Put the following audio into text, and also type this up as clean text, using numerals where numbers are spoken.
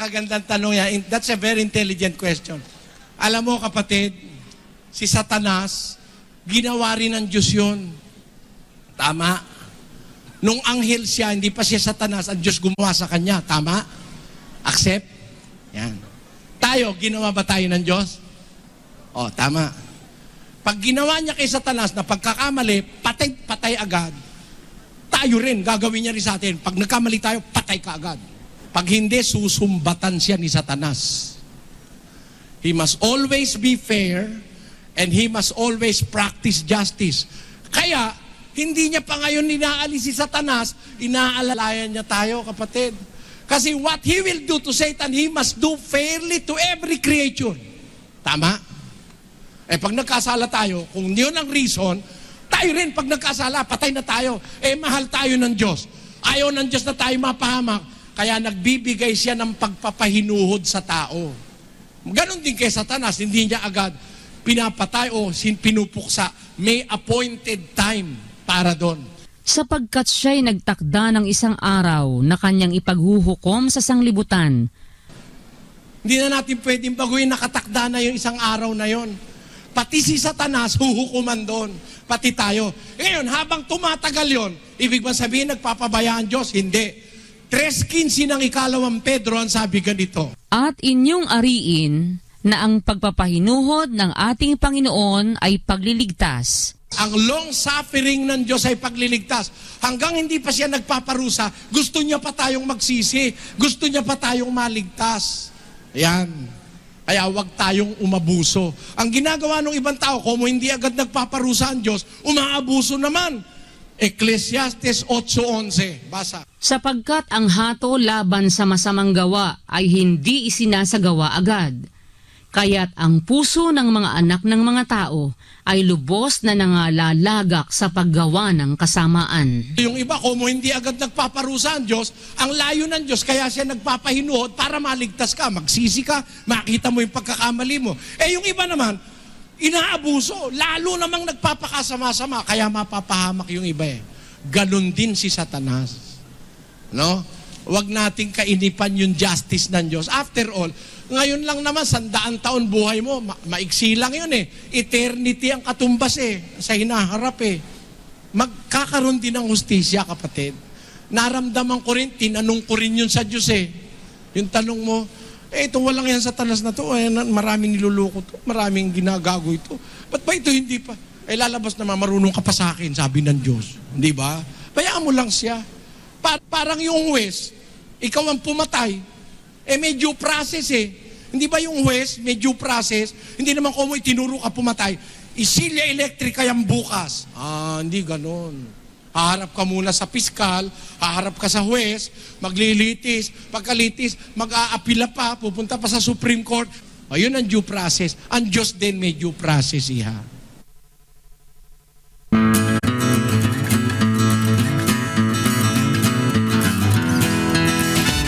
napakagandang tanong yan. That's a very intelligent question. Alam mo kapatid, si Satanas, ginawa rin ng Diyos yun. Tama. Nung anghel siya, hindi pa siya Satanas, ang Diyos gumawa sa kanya. Tama? Accept? Yan. Tayo, ginawa ba tayo ng Diyos? O, tama. Pag ginawa niya kay Satanas na pagkakamali, patay agad. Tayo rin, gagawin niya rin sa atin. Pag nagkamali tayo, patay ka agad. Pag hindi, susumbatan siya ni Satanas. He must always be fair and he must always practice justice. Kaya, hindi niya pa ngayon inaalis si Satanas, inaalalayan niya tayo, kapatid. Kasi what he will do to Satan, he must do fairly to every creature. Tama? Eh pag nagkasala tayo, kung yun ang reason, tayo rin pag nagkasala, patay na tayo. Eh mahal tayo ng Diyos. Ayaw ng Diyos na tayo mapahamak. Kaya nagbibigay siya ng pagpapahinuhod sa tao. Ganon din kay Satanas, hindi niya agad pinapatay o pinupuksa. May appointed time para doon. Sapagkat siya'y nagtakda ng isang araw na kanyang ipaghuhukom sa sanglibutan. Hindi na natin pwedeng baguhin, nakatakda na yung isang araw na yon. Pati si Satanas, huhukuman doon. Pati tayo. Ngayon, habang tumatagal yon, ibig ba sabihin nagpapabayaan Diyos? Hindi. 3:15 ng ikalawang Pedro ang sabi ganito. At inyong ariin na ang pagpapahinuhod ng ating Panginoon ay pagliligtas. Ang long suffering ng Diyos ay pagliligtas. Hanggang hindi pa siya nagpaparusa, gusto niya pa tayong magsisi. Gusto niya pa tayong maligtas. Ayan. Kaya huwag tayong umabuso. Ang ginagawa ng ibang tao, kung hindi agad nagpaparusa ang Diyos, umaabuso naman. Ecclesiastes 8:11. Basa. Sapagkat ang hato laban sa masamang gawa ay hindi isinasagawa agad. Kaya't ang puso ng mga anak ng mga tao ay lubos na nangalalagak sa paggawa ng kasamaan. Yung iba, kung hindi agad nagpaparusa ang Diyos, ang layo ng Diyos, kaya siya nagpapahinuhod para maligtas ka, magsisi ka, makita mo yung pagkakamali mo. Eh yung iba naman, inaabuso, lalo namang nagpapakasama-sama, kaya mapapahamak yung iba eh. Ganon din si Satanas. No? Huwag nating kainipan yung justice ng Diyos. After all, ngayon lang naman, 100 taon buhay mo, maiksi lang yun eh. Eternity ang katumbas eh, sa hinaharap eh. Magkakaroon din ng hustisya, kapatid. Naramdaman ko rin, tinanong ko rin yun sa Diyos eh. Yung tanong mo, eh ito walang yan sa tanas na to, eh, maraming niluluko to, maraming ginagago ito. Ba't ba ito hindi pa? Eh lalabas naman, marunong ka pa sa akin, sabi ng Diyos. Hindi ba? Bayaan mo lang siya. Parang yung huwes, ikaw ang pumatay, eh may due process eh. Hindi ba yung huwes, may due process, hindi naman kung mo itinuro ka pumatay, isilya elektrika yung bukas. Hindi ganon. Haharap ka muna sa piskal, haharap ka sa huwes, maglilitis, pagkalitis, mag-aapila pa, pupunta pa sa Supreme Court. Ayun ang due process. Ang Diyos din may due process, iha.